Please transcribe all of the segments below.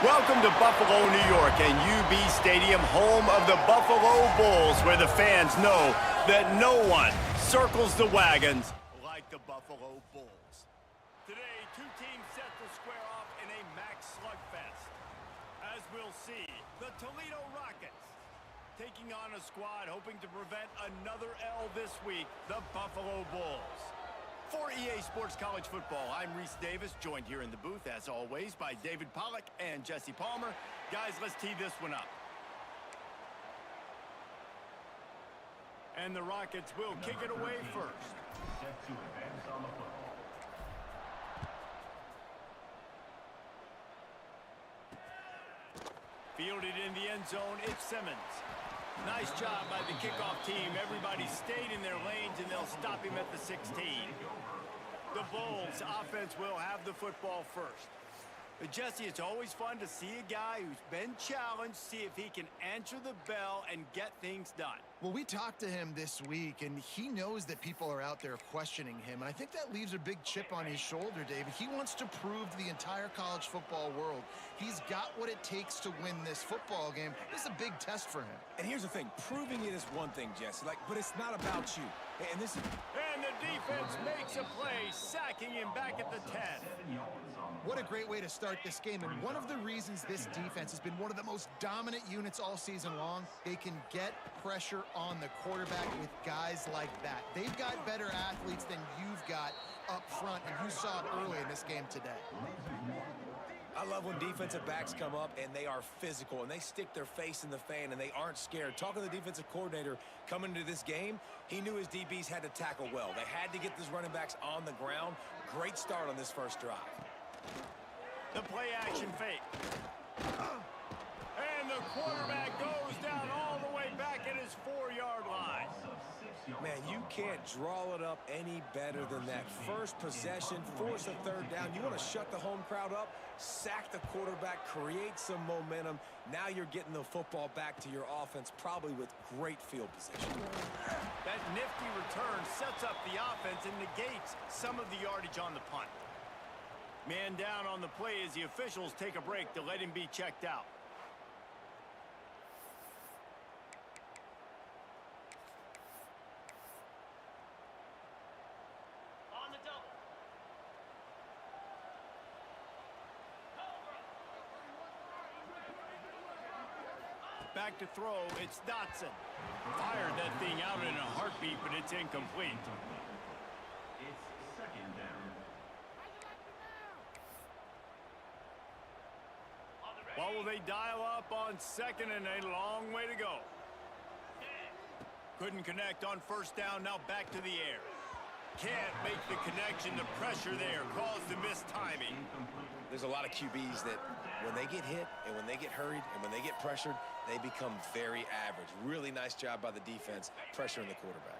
Welcome to Buffalo, New York, and UB Stadium, home of the Buffalo Bulls, where the fans know that no one circles the wagons like the Buffalo Bulls. Today, two teams set to square off in a max slugfest. As we'll see, the Toledo Rockets taking on a squad hoping to prevent another L this week, the Buffalo Bulls. For EA Sports College Football, I'm Reese Davis, joined here in the booth, as always, by David Pollack and Jesse Palmer. Guys, let's tee this one up. And the Rockets will kick it away first. Set to advance on the football. Fielded in the end zone, it's Simmons. Nice job by the kickoff team. Everybody stayed in their lanes, and they'll stop him at the 16. The Bulls offense will have the football first. But Jesse, it's always fun to see a guy who's been challenged, see if he can answer the bell and get things done. Well, we talked to him this week, and he knows that people are out there questioning him. And I think that leaves a big chip on his shoulder, David. He wants to prove to the entire college football world he's got what it takes to win this football game. This is a big test for him. And here's the thing. Proving it is one thing, Jesse. But it's not about you. And this is... And the defense makes a play, sacking him back at the 10. What a great way to start this game. And one of the reasons this defense has been one of the most dominant units all season long, they can get pressure on the quarterback with guys like that. They've got better athletes than you've got up front, and you saw it early in this game today. I love when defensive backs come up and they are physical and they stick their face in the fan and they aren't scared. Talking to the defensive coordinator coming into this game, he knew his DBs had to tackle well. They had to get these running backs on the ground. Great start on this first drive. The play action fake. And the quarterback goes down all the way back at his 4-yard line. Man, you can't draw it up any better than that. First possession, force a third down. You want to shut the home crowd up, sack the quarterback, create some momentum. Now you're getting the football back to your offense, probably with great field position. That nifty return sets up the offense and negates some of the yardage on the punt. Man down on the play as the officials take a break to let him be checked out. Back to throw, it's Dotson. Fired that thing out in a heartbeat, but it's incomplete. It's second down. Well, will they dial up on second and a long way to go? Couldn't connect on first down, now back to the air. Can't make the connection, the pressure there caused the missed timing. There's a lot of QBs that when they get hit and when they get hurried and when they get pressured, they become very average. Really nice job by the defense, pressuring the quarterback.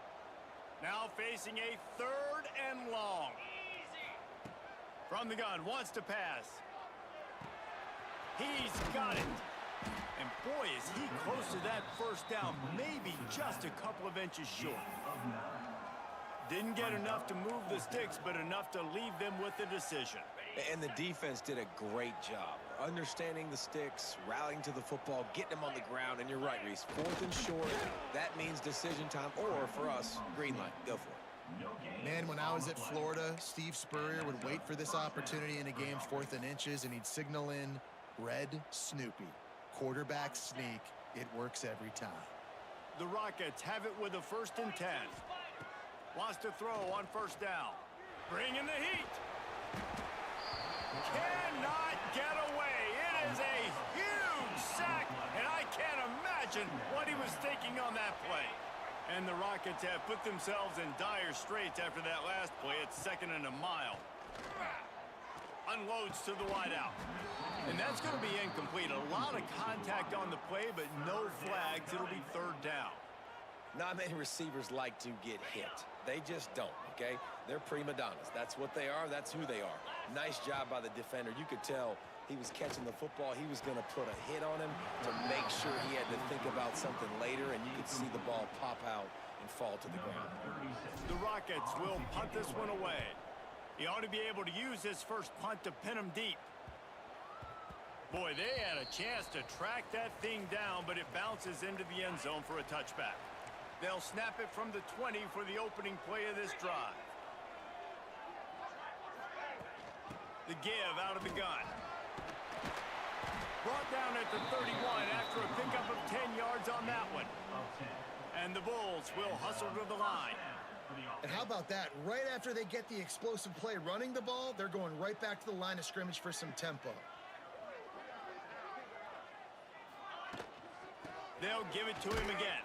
Now facing a 3rd and long. From the gun, wants to pass. He's got it. And boy, is he close to that first down, maybe just a couple of inches short. Didn't get enough to move the sticks, but enough to leave them with the decision. And the defense did a great job. Understanding the sticks, rallying to the football, getting them on the ground. And you're right, Reese. 4th and short, that means decision time. Or for us, green light. Go for it. Man, when I was at Florida, Steve Spurrier would wait for this opportunity in a game 4th and inches, and he'd signal in red Snoopy. Quarterback sneak. It works every time. The Rockets have it with a 1st and 10. Wants to throw on first down. Bringing the heat. Cannot get away. It is a huge sack, and I can't imagine what he was thinking on that play. And the Rockets have put themselves in dire straits after that last play. It's 2nd and a mile. Unloads to the wideout. And that's going to be incomplete. A lot of contact on the play, but no flags. It'll be 3rd down. Not many receivers like to get hit. They just don't, okay? They're prima donnas. That's what they are. That's who they are. Nice job by the defender. You could tell he was catching the football. He was going to put a hit on him to make sure he had to think about something later, and you could see the ball pop out and fall to the ground. The Rockets will punt this one away. He ought to be able to use his first punt to pin him deep. Boy, they had a chance to track that thing down, but it bounces into the end zone for a touchback. They'll snap it from the 20 for the opening play of this drive. The give out of the gun. Brought down at the 31 after a pickup of 10 yards on that one. And the Bulls will hustle to the line. And how about that? Right after they get the explosive play running the ball, they're going right back to the line of scrimmage for some tempo. They'll give it to him again.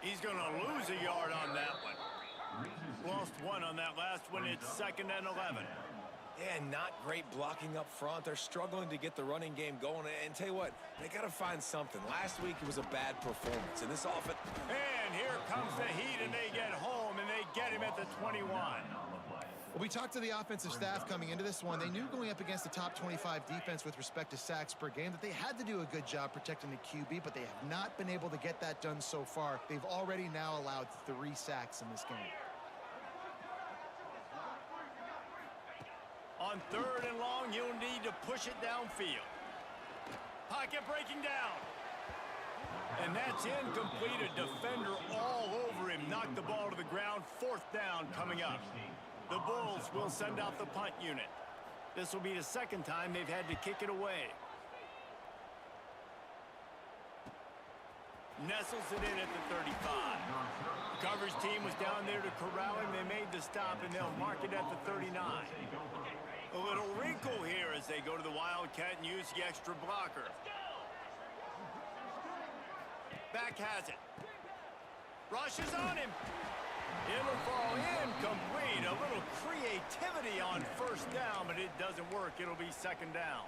He's going to lose a yard on that one. Lost one on that last one. It's 2nd and 11. Yeah, not great blocking up front. They're struggling to get the running game going. And tell you what, they got to find something. Last week it was a bad performance. And this offense... And here comes the heat, and they get home, and they get him at the 21. Well, we talked to the offensive staff coming into this one. They knew going up against the top 25 defense with respect to sacks per game that they had to do a good job protecting the QB, but they have not been able to get that done so far. They've already now allowed 3 sacks in this game. On 3rd and long, you'll need to push it downfield. Pocket breaking down. And that's incomplete. A defender all over him. Knocked the ball to the ground. 4th down coming up. The Bulls will send out the punt unit. This will be the 2nd time they've had to kick it away. Nestles it in at the 35. The coverage team was down there to corral him. They made the stop, and they'll mark it at the 39. A little wrinkle here as they go to the Wildcat and use the extra blocker. Back has it. Rushes on him. It'll fall incomplete. A little creativity on 1st down, but it doesn't work. It'll be 2nd down.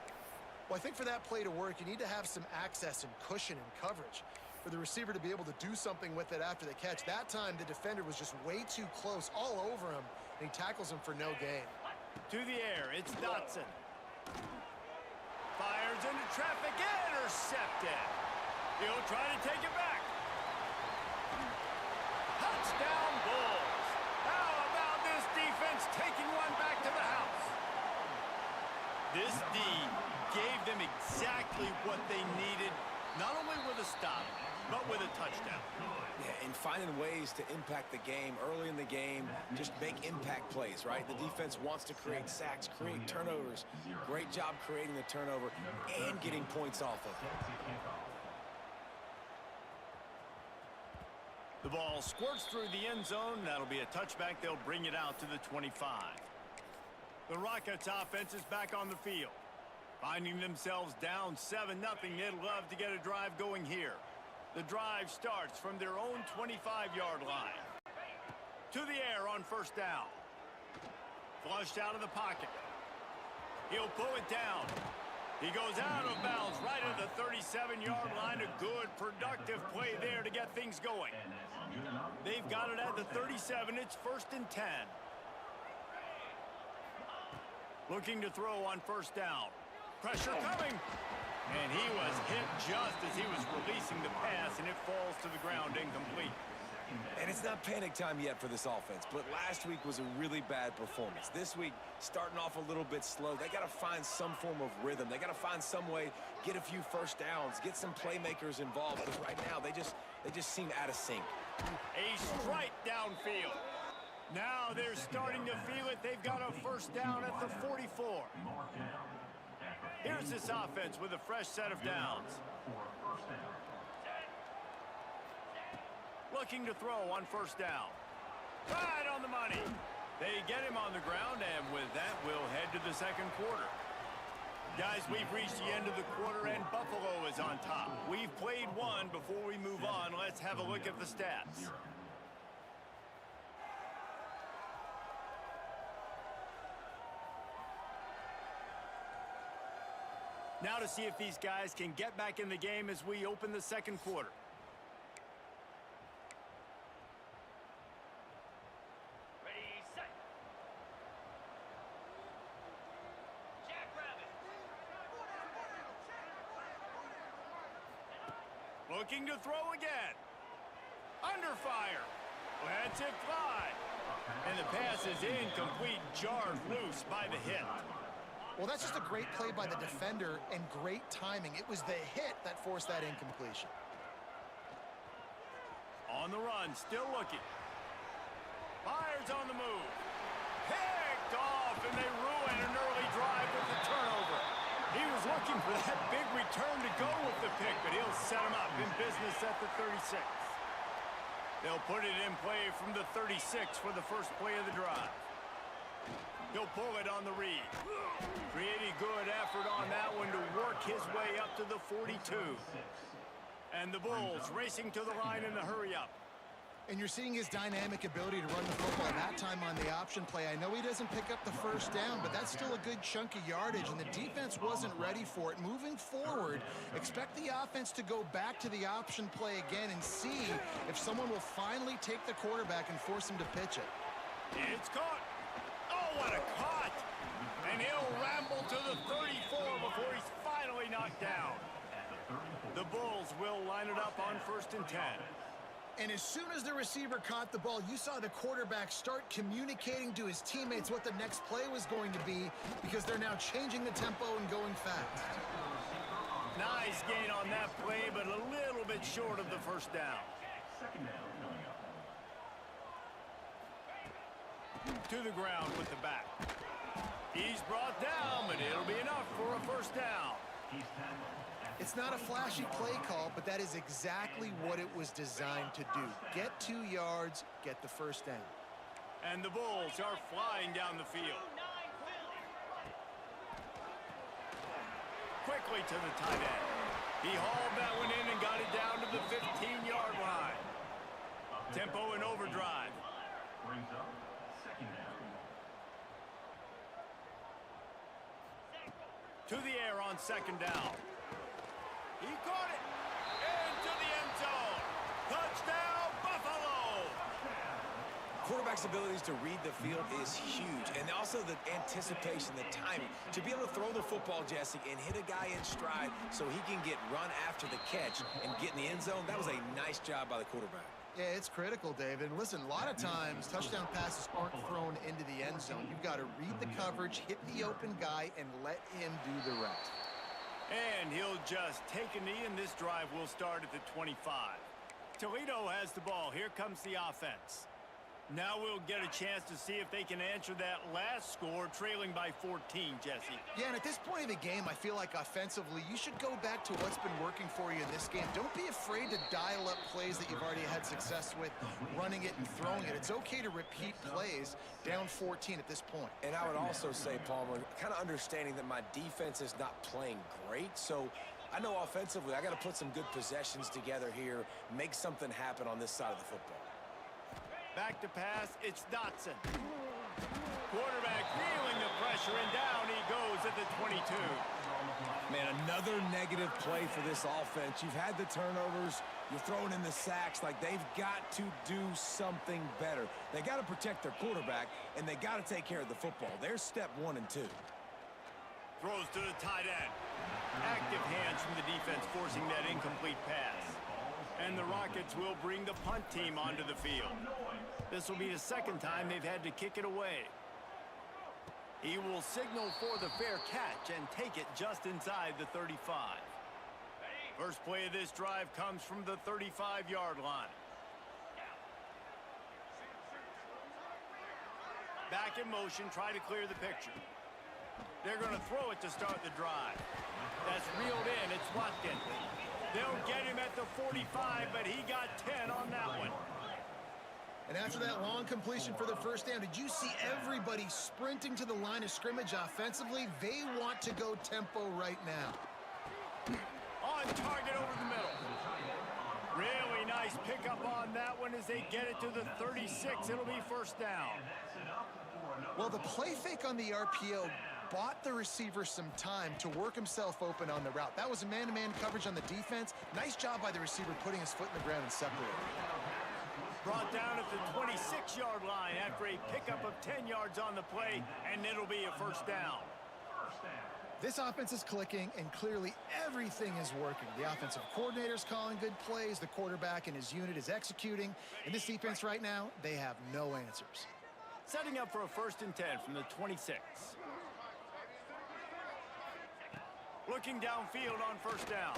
Well, I think for that play to work, you need to have some access and cushion and coverage for the receiver to be able to do something with it after the catch. That time, the defender was just way too close, all over him, and he tackles him for no gain. To the air, it's Dotson. Fires into traffic, intercepted. He'll try to take it back. Touchdown, Bulls. How about this defense taking one back to the house? This D gave them exactly what they needed, not only with a stop, but with a touchdown. Yeah, and finding ways to impact the game early in the game, just make impact plays, right? The defense wants to create sacks, create turnovers. Great job creating the turnover and getting points off of it. The ball squirts through the end zone. That'll be a touchback. They'll bring it out to the 25. The Rockets offense is back on the field. Finding themselves down 7-0, they'd love to get a drive going here. The drive starts from their own 25-yard line. To the air on 1st down. Flushed out of the pocket. He'll pull it down. He goes out of bounds right at the 37-yard line. A good, productive play there to get things going. They've got it at the 37. It's 1st and 10. Looking to throw on 1st down. Pressure coming. And he was hit just as he was releasing the pass, and it falls to the ground incomplete. And it's not panic time yet for this offense, but last week was a really bad performance. This week, starting off a little bit slow. They got to find some form of rhythm. They got to find some way, get a few 1st downs, get some playmakers involved, because right now they just seem out of sync. A strike downfield. Now they're starting to feel it. They've got a 1st down at the 44. Here's this offense with a fresh set of downs. Looking to throw on 1st down. Right on the money. They get him on the ground, and with that, we'll head to the 2nd quarter. Guys, we've reached the end of the quarter, and Buffalo is on top. We've played one. Before we move on, let's have a look at the stats. Now to see if these guys can get back in the game as we open the 2nd quarter. Ready, set. Jackrabbit. Looking to throw again. Under fire. Lets it fly. And the pass is incomplete, jarred loose by the hit. Well, that's just a great play by the defender and great timing. It was the hit that forced that incompletion. On the run, still looking. Fires on the move. Picked off, and they ruin an early drive with the turnover. He was looking for that big return to go with the pick, but he'll set him up in business at the 36. They'll put it in play from the 36 for the first play of the drive. He'll pull it on the read. Pretty good effort on that one to work his way up to the 42. And the Bulls racing to the line in the hurry-up. And you're seeing his dynamic ability to run the football that time on the option play. I know he doesn't pick up the first down, but that's still a good chunk of yardage, and the defense wasn't ready for it. Moving forward, expect the offense to go back to the option play again and see if someone will finally take the quarterback and force him to pitch it. It's caught. Oh, what a caught. And he'll ramble to the 34 before he's finally knocked down. The Bulls will line it up on 1st and 10. And as soon as the receiver caught the ball, you saw the quarterback start communicating to his teammates what the next play was going to be, because they're now changing the tempo and going fast. Nice gain on that play, but a little bit short of the first down. Second down coming up. To the ground with the back. He's brought down, but it'll be enough for a first down. He's tackled. It's not a flashy play call, but that is exactly what it was designed to do. Get 2 yards, get the first down. And the Bulls are flying down the field. Quickly to the tight end. He hauled that one in and got it down to the 15-yard line. Tempo and overdrive. Brings up second down. To the air on 2nd down. He caught it into the end zone. Touchdown, Buffalo! Quarterback's abilities to read the field is huge, and also the anticipation, the timing. To be able to throw the football, Jesse, and hit a guy in stride so he can get run after the catch and get in the end zone, that was a nice job by the quarterback. Yeah, it's critical, David. And listen, a lot of times touchdown passes aren't thrown into the end zone. You've got to read the coverage, hit the open guy, and let him do the rest. And he'll just take a knee, and this drive will start at the 25. Toledo has the ball. Here comes the offense. Now we'll get a chance to see if they can answer that last score, trailing by 14, Jesse. Yeah, and at this point of the game, I feel like offensively, you should go back to what's been working for you in this game. Don't be afraid to dial up plays that you've already had success with, running it and throwing it. It's okay to repeat plays down 14 at this point. And I would also say, Palmer, kind of understanding that my defense is not playing great, so I know offensively I got to put some good possessions together here, make something happen on this side of the football. Back to pass, it's Dotson. Quarterback feeling the pressure, and down he goes at the 22. Man, another negative play for this offense. You've had the turnovers, you're throwing in the sacks. Like, they've got to do something better. They got to protect their quarterback, and they got to take care of the football. There's step 1 and 2. Throws to the tight end. Active hands from the defense forcing that incomplete pass. And the Rockets will bring the punt team onto the field. This will be the second time they've had to kick it away. He will signal for the fair catch and take it just inside the 35. First play of this drive comes from the 35-yard line. Back in motion, try to clear the picture. They're going to throw it to start the drive. That's reeled in. It's Watkins. They'll get him at the 45, but he got 10 on that one. And after that long completion for the first down, did you see everybody sprinting to the line of scrimmage offensively? They want to go tempo right now. On target over the middle. Really nice pickup on that one as they get it to the 36. It'll be first down. Well, the play fake on the RPO bought the receiver some time to work himself open on the route. That was a man-to-man coverage on the defense. Nice job by the receiver putting his foot in the ground and separating. Brought down at the 26-yard line after a pickup of 10 yards on the play, and it'll be a first down. This offense is clicking, and clearly everything is working. The offensive coordinator's calling good plays. The quarterback and his unit is executing. In this defense right now, they have no answers. Setting up for a 1st and 10 from the 26. Looking downfield on first down.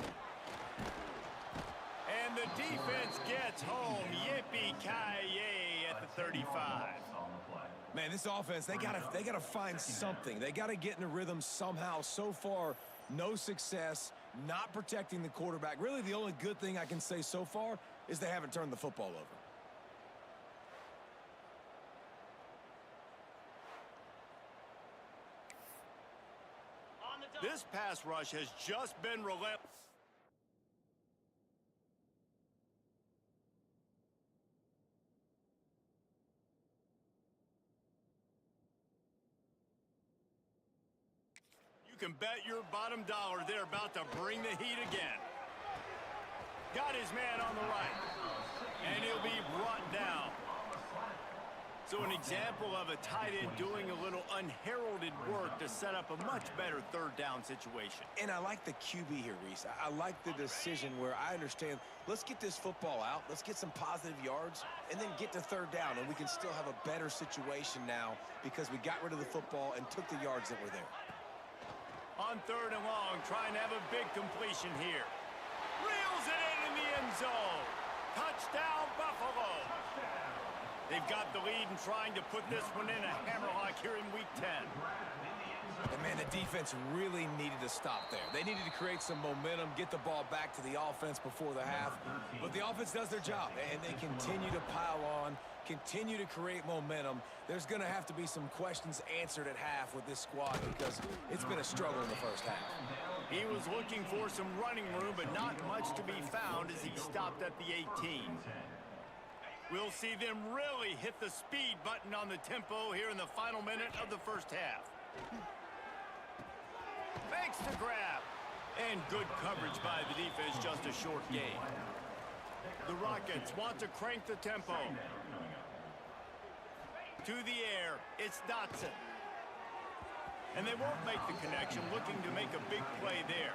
And the defense gets home. Yippee-ki-yay at the 35. Man, this offense, they gotta find something. They gotta get in a rhythm somehow. So far, no success, not protecting the quarterback. Really, the only good thing I can say so far is they haven't turned the football over. On the double. This pass rush has just been relentless. You can bet your bottom dollar they're about to bring the heat again. Got his man on the right, and he'll be brought down. So an example of a tight end doing a little unheralded work to set up a much better third down situation. And I like the QB here, Reese. I like the decision where I understand, let's get this football out, let's get some positive yards, and then get to third down, and we can still have a better situation now because we got rid of the football and took the yards that were there. On third and long, trying to have a big completion here. Reels it in the end zone. Touchdown, Buffalo. They've got the lead and trying to put this one in a hammerlock here in Week 10. And, man, the defense really needed to stop there. They needed to create some momentum, get the ball back to the offense before the half. But the offense does their job, and they continue to pile on, continue to create momentum. There's going to have to be some questions answered at half with this squad because it's been a struggle in the first half. He was looking for some running room, but not much to be found as he stopped at the 18. We'll see them really hit the speed button on the tempo here in the final minute of the first half. Thanks to grab. And good coverage by the defense, just a short gain. The Rockets want to crank the tempo. To the air, it's Dotson. And they won't make the connection, looking to make a big play there.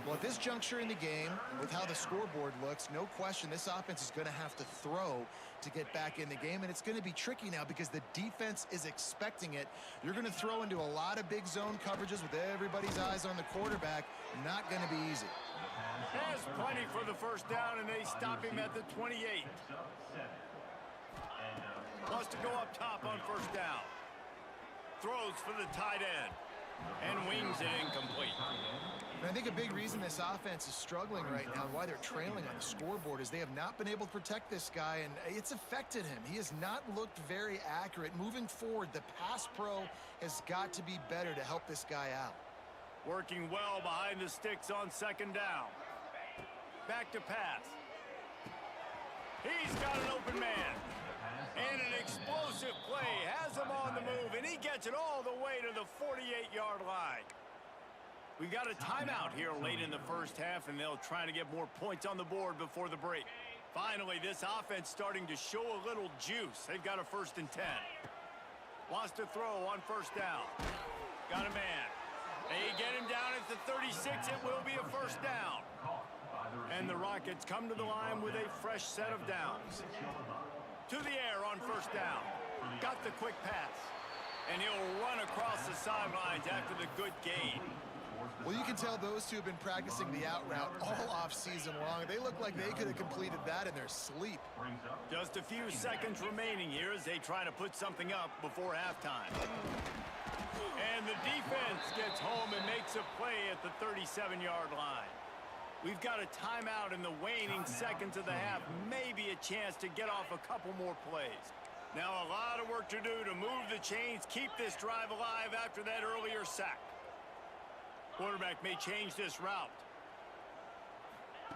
Well, at this juncture in the game, with how the scoreboard looks, no question this offense is going to have to throw to get back in the game, and it's going to be tricky now because the defense is expecting it. You're going to throw into a lot of big zone coverages with everybody's eyes on the quarterback. Not going to be easy. Has plenty for the first down, and they stop him at the 28. Wants to go up top on first down. Throws for the tight end and wings it incomplete. And I think a big reason this offense is struggling right now and why they're trailing on the scoreboard is they have not been able to protect this guy, and it's affected him. He has not looked very accurate. Moving forward, the pass pro has got to be better to help this guy out. Working well behind the sticks on second down. Back to pass. He's got an open man. And an explosive play has him on the move, and he gets it all the way to the 48-yard line. We got a timeout here late in the first half, and they'll try to get more points on the board before the break. Finally, this offense starting to show a little juice. They've got a 1st and 10. Wants to throw on first down. Got a man. They get him down at the 36. It will be a first down. And the Rockets come to the line with a fresh set of downs. To the air on first down. Got the quick pass. And he'll run across the sidelines after the good gain. Well, you can tell those two have been practicing the out route all off season long. They look like they could have completed that in their sleep. Just a few seconds remaining here as they try to put something up before halftime. And the defense gets home and makes a play at the 37-yard line. We've got a timeout in the waning seconds of the half. Maybe a chance to get off a couple more plays. Now a lot of work to do to move the chains, keep this drive alive after that earlier sack. Quarterback may change this route.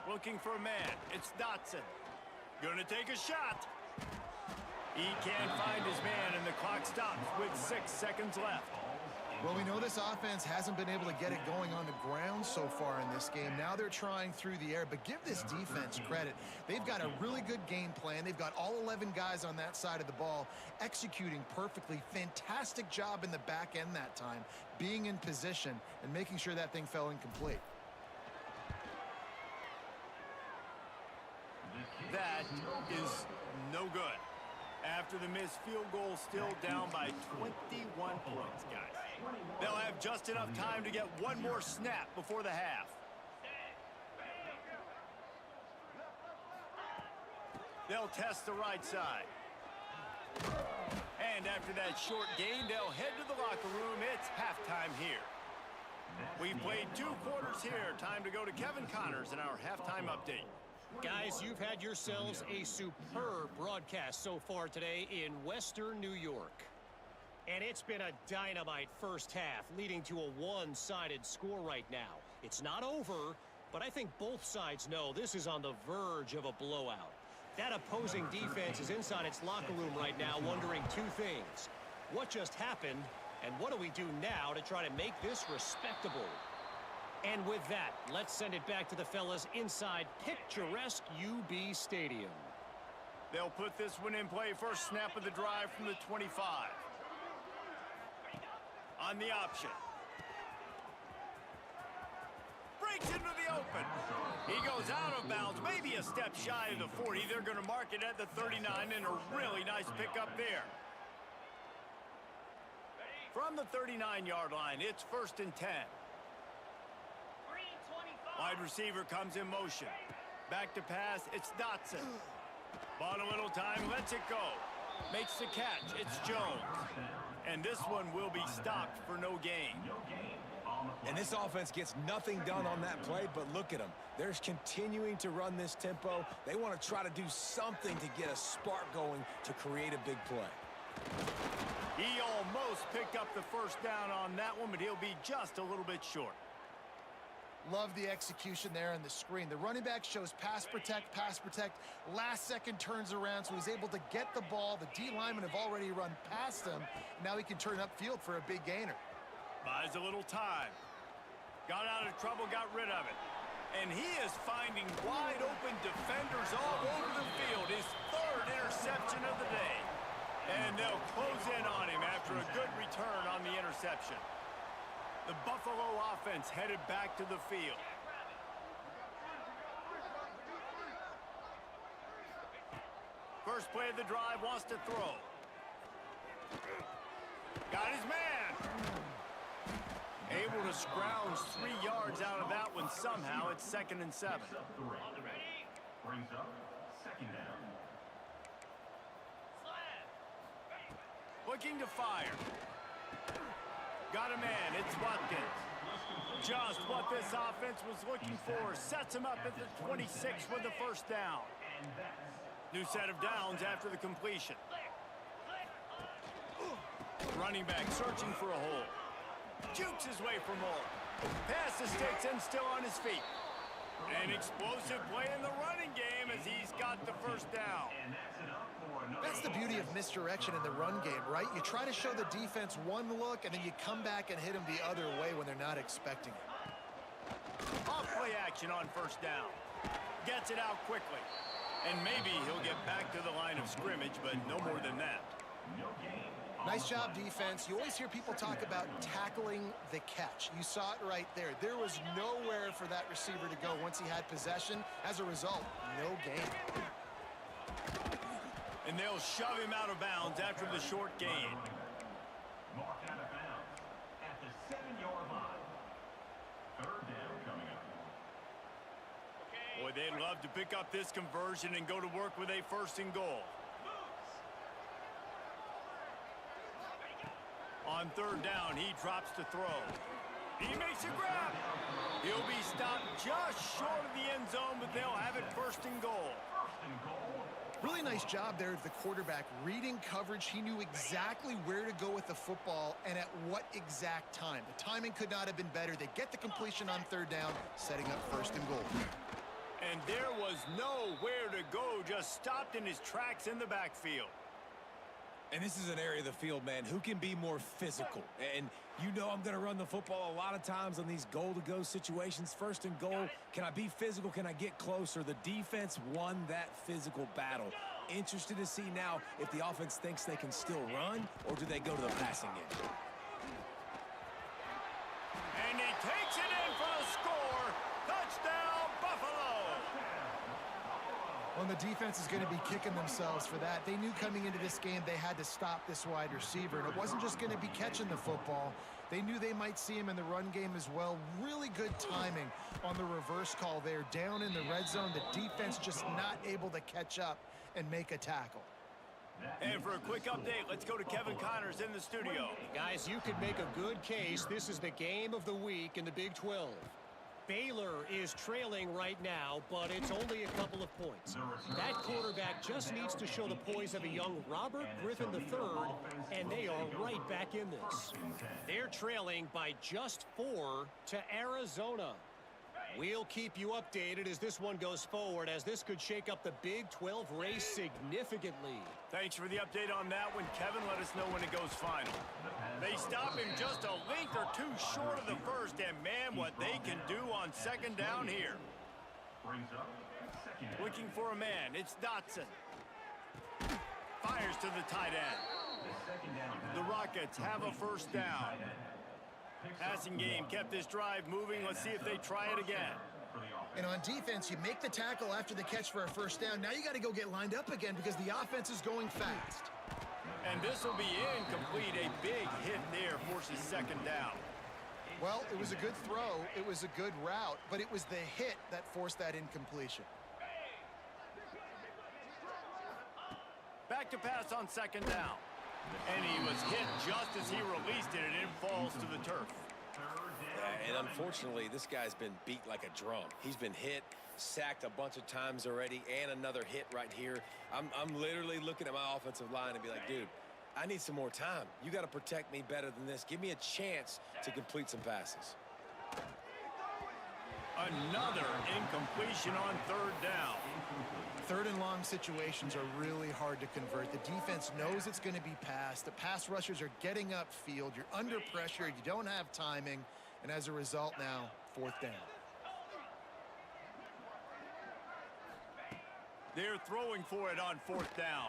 Looking for a man. It's Dotson. Gonna take a shot. He can't find his man, and the clock stops with 6 seconds left. Well, we know this offense hasn't been able to get it going on the ground so far in this game. Now they're trying through the air, but give this defense credit. They've got a really good game plan. They've got all 11 guys on that side of the ball executing perfectly. Fantastic job in the back end that time, being in position and making sure that thing fell incomplete. That is no good. After the missed field goal, still down by 21 points, guys. They'll have just enough time to get one more snap before the half. They'll test the right side. And after that short gain, they'll head to the locker room. It's halftime here. We've played 2 quarters here. Time to go to Kevin Connors in our halftime update. Guys, you've had yourselves a superb broadcast so far today in Western New York. And it's been a dynamite first half, leading to a one-sided score right now. It's not over, but I think both sides know this is on the verge of a blowout. That opposing defense is inside its locker room right now wondering 2 things. What just happened, and what do we do now to try to make this respectable? And with that, let's send it back to the fellas inside picturesque UB Stadium. They'll put this one in play. First snap of the drive from the 25. On the option. Breaks into the open. He goes out of bounds, maybe a step shy of the 40. They're going to mark it at the 39, and a really nice pickup there. From the 39-yard line, it's 1st and 10. Wide receiver comes in motion. Back to pass, it's Dotson. Bought a little time, lets it go. Makes the catch, it's Jones. And this one will be stopped for no gain. And this offense gets nothing done on that play, but look at them. They're continuing to run this tempo. They want to try to do something to get a spark going to create a big play. He almost picked up the first down on that one, but he'll be just a little bit short. Love the execution there on the screen. The running back shows pass protect, last second turns around, so he's able to get the ball. The D linemen have already run past him. Now he can turn upfield for a big gainer. Buys a little time. Got out of trouble, got rid of it. And he is finding wide open defenders all over the field. His 3rd interception of the day. And they'll close in on him after a good return on the interception. The Buffalo offense headed back to the field. First play of the drive, wants to throw. Got his man. Able to scrounge 3 yards out of that one somehow. It's 2nd and 7. Brings up 2nd down. Looking to fire. Got a man, it's Watkins. Just what this offense was looking for. Sets him up at the 26 with the first down. New set of downs after the completion. Running back searching for a hole. Jukes his way for more. Pass escapes him still on his feet. An explosive play in the running game as he's got the first down. That's the beauty of misdirection in the run game, right? You try to show the defense one look, and then you come back and hit them the other way when they're not expecting it. Off play action on first down. Gets it out quickly. And maybe he'll get back to the line of scrimmage, but no more than that. Nice job, defense. You always hear people talk about tackling the catch. You saw it right there. There was nowhere for that receiver to go once he had possession. As a result, no gain. And they'll shove him out of bounds after the short gain. Marked out of bounds at the 7-yard line. 3rd down coming up. Boy, they'd love to pick up this conversion and go to work with a 1st and goal. On 3rd down, he drops to throw. He makes a grab. He'll be stopped just short of the end zone, but they'll have it 1st and goal. Really nice job there of the quarterback. Reading coverage, he knew exactly where to go with the football and at what exact time. The timing could not have been better. They get the completion on 3rd down, setting up 1st and goal. And there was nowhere to go, just stopped in his tracks in the backfield. And this is an area of the field, man, who can be more physical. And you know I'm going to run the football a lot of times on these goal-to-go situations. 1st and goal, can I be physical? Can I get closer? The defense won that physical battle. Interested to see now if the offense thinks they can still run, or do they go to the passing game? And he takes it in for the score. Touchdown, Buffalo! Well, the defense is going to be kicking themselves for that. They knew coming into this game they had to stop this wide receiver, and it wasn't just going to be catching the football. They knew they might see him in the run game as well. Really good timing on the reverse call there. Down in the red zone, the defense just not able to catch up and make a tackle. And for a quick update, let's go to Kevin Connors in the studio. Guys, you could make a good case. This is the game of the week in the Big 12. Baylor is trailing right now, but it's only a couple of points. That quarterback just needs to show the poise of a young Robert Griffin III, and they are right back in this. They're trailing by just 4 to Arizona. We'll keep you updated as this one goes forward, as this could shake up the Big 12 race significantly. Thanks for the update on that one, Kevin. Let us know when it goes final. They stop him just a length or two short of the first, and man, what they can do on second down here. Looking for a man, it's Dotson. Fires to the tight end. The Rockets have a first down. Passing game kept this drive moving. Let's see if they try it again. And on defense, you make the tackle after the catch for a first down. Now you got to go get lined up again because the offense is going fast. And this will be incomplete. A big hit there forces second down. Well, it was a good throw. It was a good route, but it was the hit that forced that incompletion. Back to pass on second down. And he was hit just as he released it, and it falls to the turf. And unfortunately, this guy's been beat like a drum. He's been hit, sacked a bunch of times already, and another hit right here. I'm literally looking at my offensive line and be like, dude, I need some more time. You got to protect me better than this. Give me a chance to complete some passes. Another incompletion on third down. Third and long situations are really hard to convert. The defense knows it's going to be passed. The pass rushers are getting upfield. You're under pressure. You don't have timing. And as a result now, fourth down. They're throwing for it on fourth down.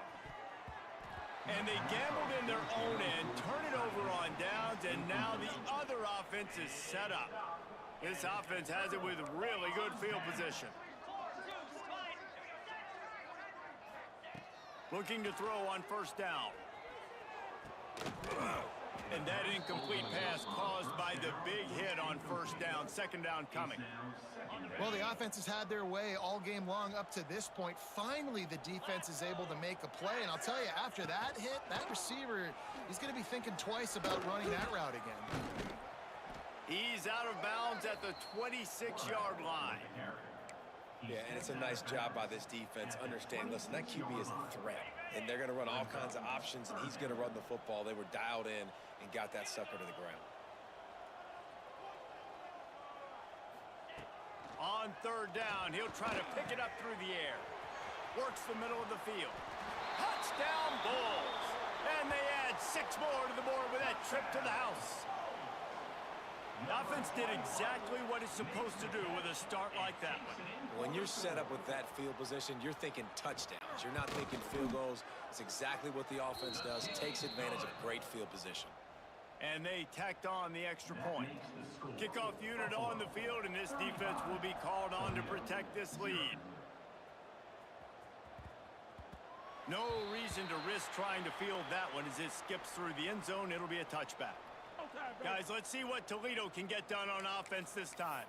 And they gambled in their own end, turn it over on downs, and now the other offense is set up. This offense has it with really good field position. Looking to throw on first down. And that incomplete pass caused by the big hit on first down. Second down coming. Well, the offense has had their way all game long up to this point. Finally, the defense is able to make a play. And I'll tell you, after that hit, that receiver, he's going to be thinking twice about running that route again. He's out of bounds at the 26-yard line. Yeah, and it's a nice job by this defense understanding, listen, that QB is a threat. And they're going to run all kinds of options, and he's going to run the football. They were dialed in and got that sucker to the ground. On third down, he'll try to pick it up through the air. Works the middle of the field. Touchdown Bulls! And they add 6 more to the board with that trip to the house. The offense did exactly what it's supposed to do with a start like that one. When you're set up with that field position, you're thinking touchdowns. You're not thinking field goals. It's exactly what the offense does. Takes advantage of great field position. And they tacked on the extra point. Kickoff unit on the field, and this defense will be called on to protect this lead. No reason to risk trying to field that one as it skips through the end zone. It'll be a touchback. Guys, let's see what Toledo can get done on offense this time.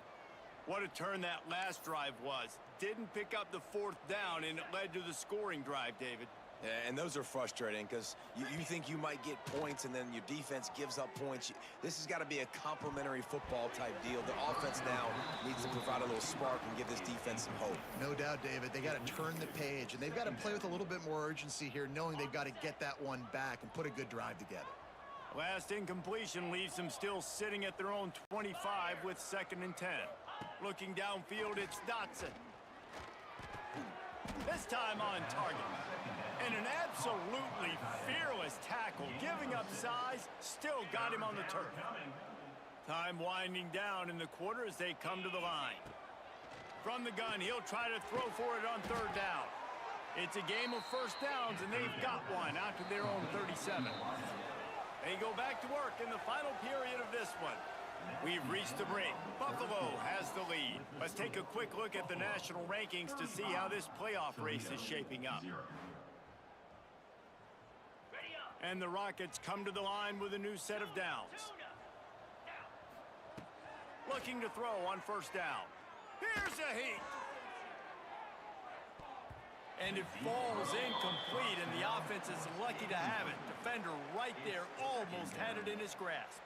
What a turn that last drive was. Didn't pick up the fourth down, and it led to the scoring drive, David. Yeah, and those are frustrating because you think you might get points and then your defense gives up points. This has got to be a complementary football type deal. The offense now needs to provide a little spark and give this defense some hope. No doubt, David. They got to turn the page, and they've got to play with a little bit more urgency here, knowing they've got to get that one back and put a good drive together. Last incompletion leaves them still sitting at their own 25 with 2nd and 10. Looking downfield, it's Dotson. This time on target. And an absolutely fearless tackle, giving up size, still got him on the turf. Time winding down in the quarter as they come to the line. From the gun, he'll try to throw for it on third down. It's a game of first downs, and they've got one out to their own 37. They go back to work in the final period of this one. We've reached the break. Buffalo has the lead. Let's take a quick look at the national rankings to see how this playoff race is shaping up. And the Rockets come to the line with a new set of downs. Looking to throw on first down. Here's a heat. And it falls incomplete, and the offense is lucky to have it. Defender right there almost had it in his grasp.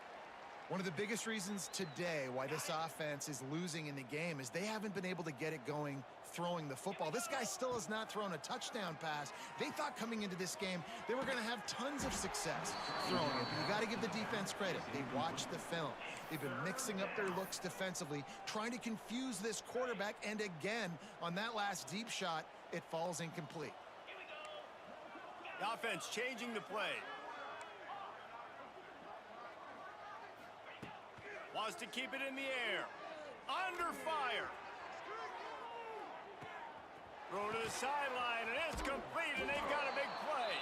One of the biggest reasons today why this offense is losing in the game is they haven't been able to get it going throwing the football. This guy still has not thrown a touchdown pass. They thought coming into this game they were going to have tons of success throwing it. But you got to give the defense credit. They watched the film. They've been mixing up their looks defensively, trying to confuse this quarterback, and again, on that last deep shot, it falls incomplete. The offense changing the play. Wants to keep it in the air. Under fire. Throw to the sideline, and it's complete, and they've got a big play.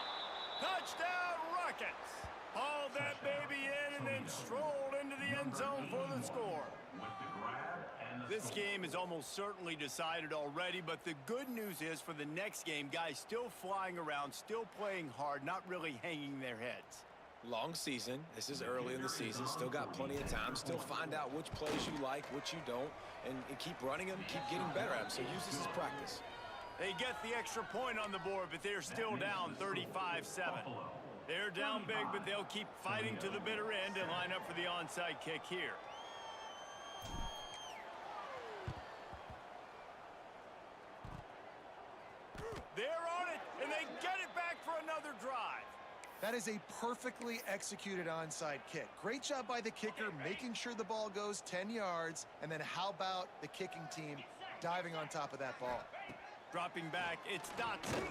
Touchdown, Rockets. Hauled that baby in and then strolled into the end zone for the score. This game is almost certainly decided already, but the good news is for the next game, guys still flying around, still playing hard, not really hanging their heads. Long season. This is early in the season. Still got plenty of time. Still find out which plays you like, which you don't, and keep running them, keep getting better at them. So use this as practice. They get the extra point on the board, but they're still down 35-7. They're down big, but they'll keep fighting to the bitter end and line up for the onside kick here. They're on it, and they get it back for another drive. That is a perfectly executed onside kick. Great job by the kicker, making sure the ball goes 10 yards, and then how about the kicking team diving on top of that ball? Dropping back, it's Dotson.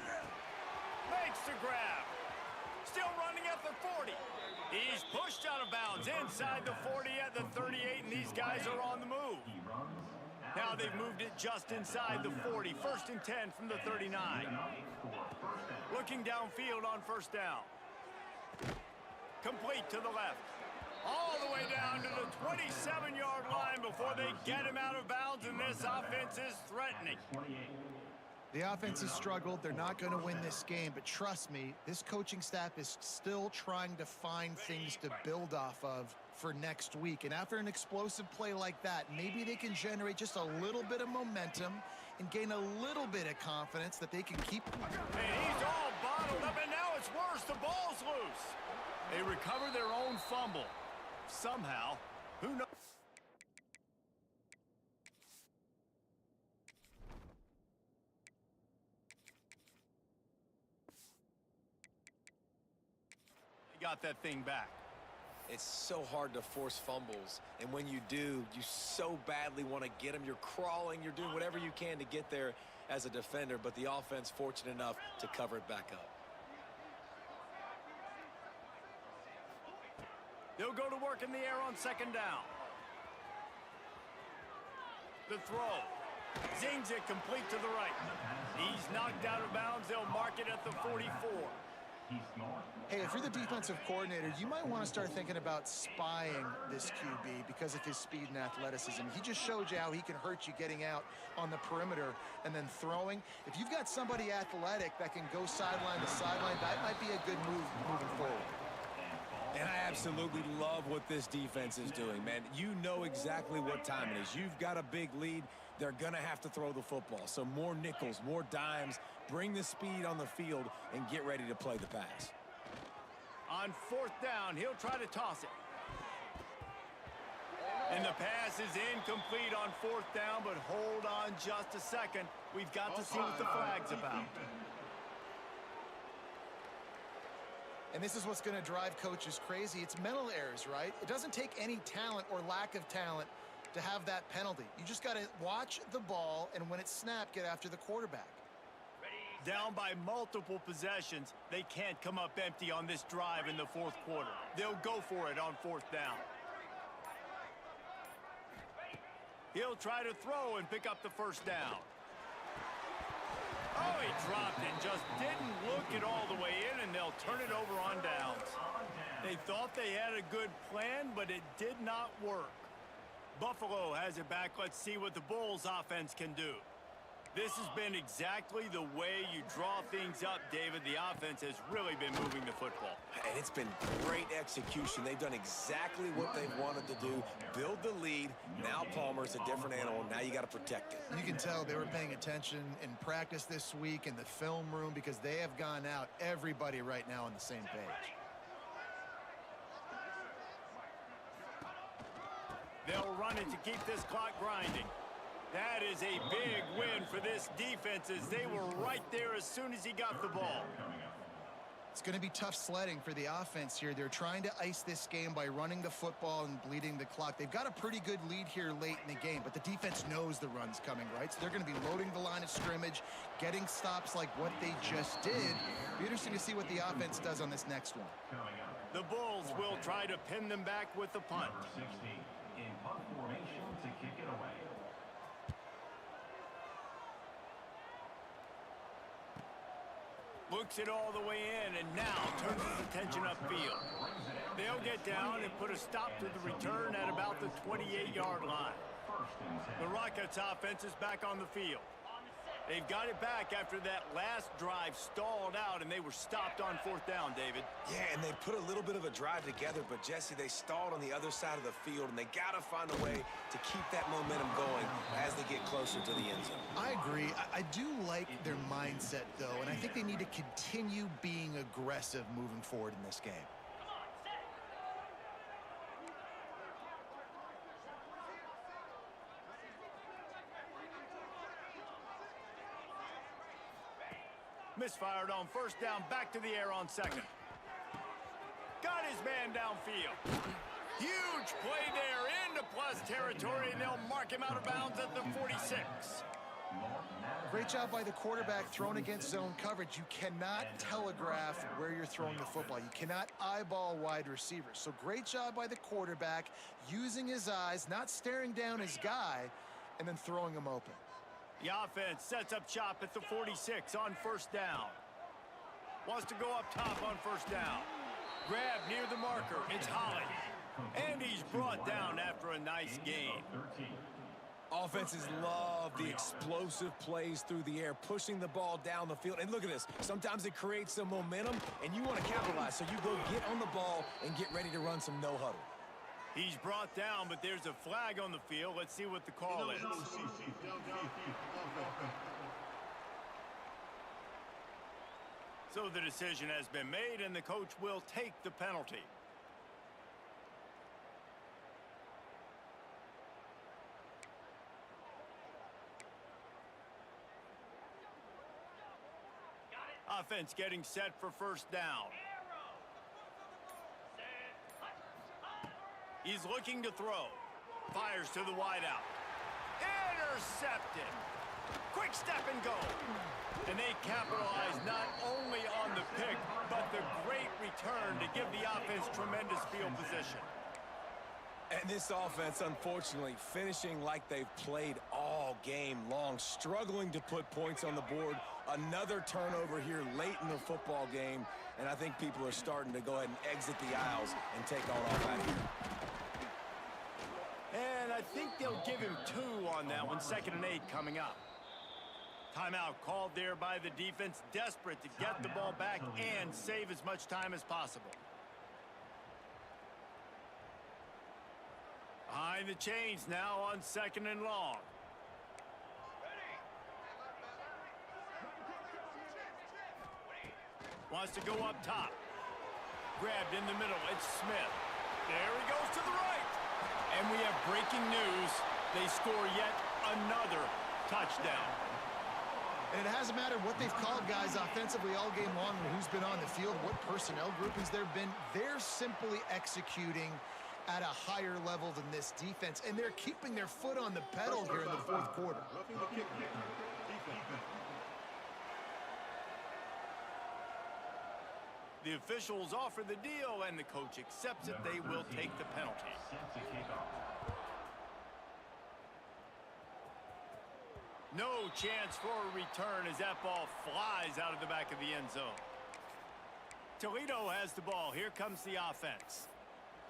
Makes the grab. Still running at the 40. He's pushed out of bounds inside the 40 at the 38, and these guys are on the move. Now they've moved it just inside the 40. First and 10 from the 39. Looking downfield on first down. Complete to the left. All the way down to the 27-yard line before they get him out of bounds, and this offense is threatening. The offense has struggled. They're not going to win this game, but trust me, this coaching staff is still trying to find things to build off of for next week. And after an explosive play like that, maybe they can generate just a little bit of momentum and gain a little bit of confidence that they can keep. And he's all bottled up, and now it's worse. The ball's loose. They recover their own fumble. Somehow, who knows? They got that thing back. It's so hard to force fumbles, and when you do, you so badly want to get them. You're crawling, you're doing whatever you can to get there as a defender, but the offense fortunate enough to cover it back up. They'll go to work in the air on second down. The throw. Zings it complete to the right. He's knocked out of bounds. They'll mark it at the 44. Hey, if you're the defensive coordinator, you might want to start thinking about spying this QB because of his speed and athleticism. He just showed you how he can hurt you getting out on the perimeter and then throwing. If you've got somebody athletic that can go sideline to sideline, that might be a good move moving forward. And I absolutely love what this defense is doing, man. You know exactly what time it is. You've got a big lead. They're going to have to throw the football. So more nickels, more dimes, bring the speed on the field, and get ready to play the pass. On fourth down, he'll try to toss it. And the pass is incomplete on fourth down, but hold on just a second. We've got to see what the flag's about. And this is what's going to drive coaches crazy. It's mental errors, right? It doesn't take any talent or lack of talent to have that penalty. You just got to watch the ball, and when it's snapped, get after the quarterback. Down by multiple possessions, they can't come up empty on this drive in the fourth quarter. They'll go for it on fourth down. He'll try to throw and pick up the first down. Oh, he dropped it, just didn't look it all the way in, and they'll turn it over on downs. They thought they had a good plan, but it did not work. Buffalo has it back. Let's see what the Bulls offense can do. This has been exactly the way you draw things up, David. The offense has really been moving the football. And it's been great execution. They've done exactly what they've wanted to do. Build the lead. Now Palmer's a different animal. Now you got to protect it. You can tell they were paying attention in practice this week in the film room because they have gone out, everybody right now on the same page. They'll run it to keep this clock grinding. That is a big win for this defense as they were right there as soon as he got the ball. It's going to be tough sledding for the offense here. They're trying to ice this game by running the football and bleeding the clock. They've got a pretty good lead here late in the game, but the defense knows the run's coming, right? So they're going to be loading the line of scrimmage, getting stops like what they just did. Be interesting to see what the offense does on this next one. The Bulls will try to pin them back with the punt. Number 16 in punt formation to kick it away. Looks it all the way in and now turns his attention upfield. They'll get down and put a stop to the return at about the 28-yard line. The Rockets offense is back on the field. They've got it back after that last drive stalled out and they were stopped on fourth down, David. Yeah, and they put a little bit of a drive together, but Jesse, they stalled on the other side of the field, and they got to find a way to keep that momentum going as they get closer to the end zone. I agree. I do like their mindset, though, and I think they need to continue being aggressive moving forward in this game. Misfired on first down, back to the air on second. Got his man downfield. Huge play there into plus territory, and they'll mark him out of bounds at the 46. Great job by the quarterback thrown against zone coverage. You cannot telegraph where you're throwing the football. You cannot eyeball wide receivers. So great job by the quarterback using his eyes, not staring down his guy, and then throwing him open. The offense sets up shop at the 46 on first down. Wants to go up top on first down. Grab near the marker. It's Holly. And he's brought down after a nice gain. Offenses love the explosive plays through the air, pushing the ball down the field. And look at this. Sometimes it creates some momentum, and you want to capitalize. So you go get on the ball and get ready to run some no-huddle. He's brought down, but there's a flag on the field. Let's see what the call is. So the decision has been made, and the coach will take the penalty. Offense getting set for first down. He's looking to throw. Fires to the wideout. Intercepted. Quick step and go. And they capitalize not only on the pick, but the great return to give the offense tremendous field position. And this offense, unfortunately, finishing like they've played all game long, struggling to put points on the board. Another turnover here late in the football game, and I think people are starting to go ahead and exit the aisles and take all off out of here. And I think they'll give him 2 on that one. 2nd and 8 coming up. Timeout called there by the defense, desperate to get the ball back and save as much time as possible. Behind the chains now on 2nd and long. Wants to go up top. Grabbed in the middle. It's Smith. There he goes to the right. And we have breaking news. They score yet another touchdown. And it hasn't mattered what they've called guys offensively all game long, or who's been on the field, what personnel groupings there have been. They're simply executing at a higher level than this defense, and they're keeping their foot on the pedal here in the fourth quarter. The officials offer the deal, and the coach accepts it. They will take the penalty. No chance for a return as that ball flies out of the back of the end zone. Toledo has the ball. Here comes the offense.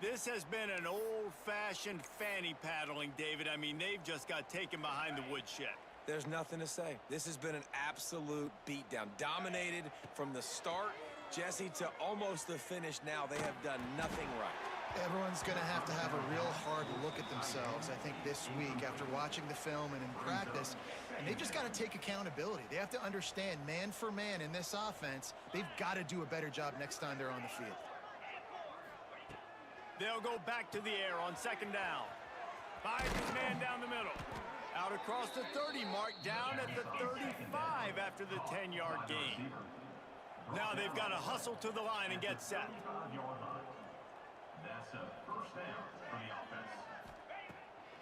This has been an old-fashioned fanny paddling, David. I mean, they've just got taken behind the woodshed. There's nothing to say. This has been an absolute beatdown. Dominated from the start, Jesse, to almost the finish now. They have done nothing right. Everyone's going to have a real hard look at themselves, I think, this week after watching the film and in practice. And they've just got to take accountability. They have to understand, man for man in this offense, they've got to do a better job next time they're on the field. They'll go back to the air on second down. Finds his man down the middle. Out across the 30 mark, down at the 35 after the 10-yard gain. Now they've got to hustle to the line and get set. That's a first down for the offense.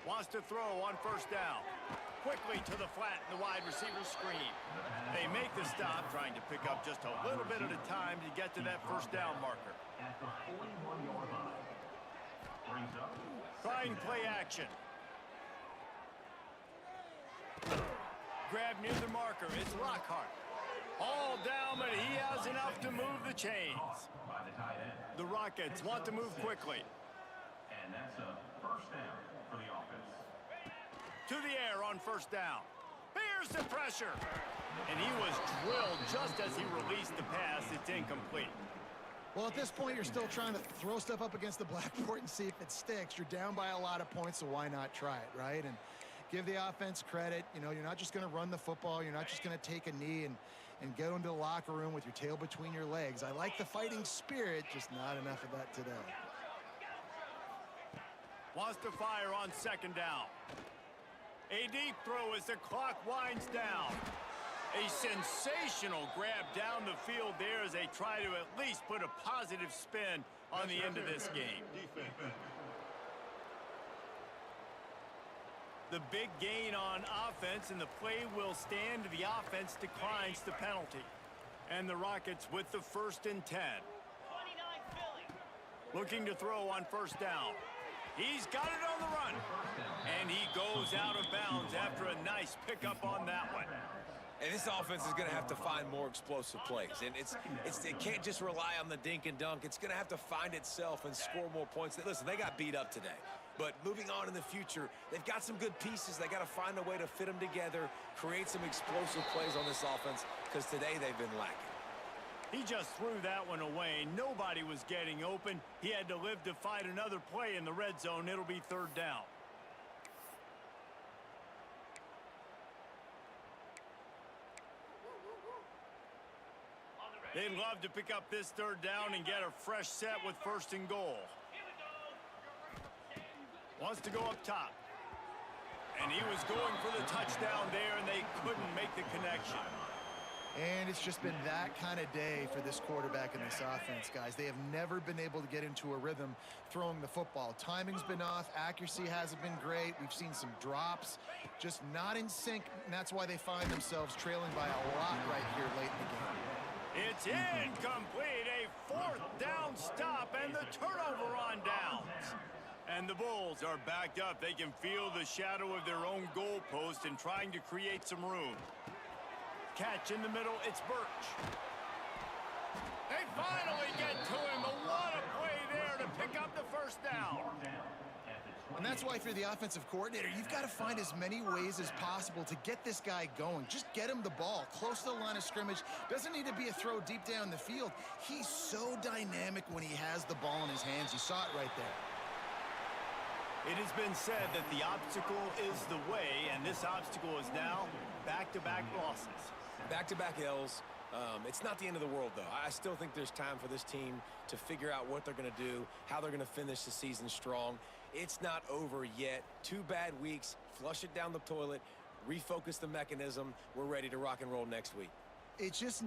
Wants to throw on first down. Quickly to the flat and the wide receiver screen. They make the stop, trying to pick up just a little bit at a time to get to that first down marker. At the 41-yard line. Brings up. Trying play action. Grab near the marker. It's Lockhart. All down, but he has enough to move the chains. By the tight end. The Rockets want to move quickly. And that's a first down for the offense. To the air on first down. Here's the pressure. And he was drilled just as he released the pass. It's incomplete. Well, at this point, you're still trying to throw stuff up against the blackboard and see if it sticks. You're down by a lot of points, so why not try it, right? And give the offense credit. You know, you're not just going to run the football. You're not just going to take a knee and go into the locker room with your tail between your legs. I like the fighting spirit, just not enough of that today. Wants to fire on second down. A deep throw as the clock winds down. A sensational grab down the field there as they try to at least put a positive spin on the end of this game. The big gain on offense, and the play will stand. The offense declines the penalty. And the Rockets with the 1st and 10. 29 Philly. Looking to throw on first down. He's got it on the run. And he goes out of bounds after a nice pickup on that one. And this offense is going to have to find more explosive plays. And it can't just rely on the dink and dunk. It's going to have to find itself and score more points. Listen, they got beat up today. But moving on in the future, they've got some good pieces. They got to find a way to fit them together, create some explosive plays on this offense, because today they've been lacking. He just threw that one away. Nobody was getting open. He had to live to fight another play in the red zone. It'll be 3rd down. They'd love to pick up this 3rd down and get a fresh set with 1st and goal. Wants to go up top. And he was going for the touchdown there, and they couldn't make the connection. And it's just been that kind of day for this quarterback and this offense, guys. They have never been able to get into a rhythm throwing the football. Timing's been off. Accuracy hasn't been great. We've seen some drops, just not in sync, and that's why they find themselves trailing by a lot right here late in the game. It's incomplete. A 4th down stop and the turnover on downs. And the Bulls are backed up. They can feel the shadow of their own goalpost and trying to create some room. Catch in the middle, it's Birch. They finally get to him, but what a play there to pick up the 1st down. And that's why, if you're the offensive coordinator, you've got to find as many ways as possible to get this guy going. Just get him the ball close to the line of scrimmage. Doesn't need to be a throw deep down the field. He's so dynamic when he has the ball in his hands. You saw it right there. It has been said that the obstacle is the way, and this obstacle is now back-to-back losses. Back-to-back L's. It's not the end of the world, though. I still think there's time for this team to figure out what they're going to do, how they're going to finish the season strong. It's not over yet. 2 bad weeks. Flush it down the toilet. Refocus the mechanism. We're ready to rock and roll next week. It's just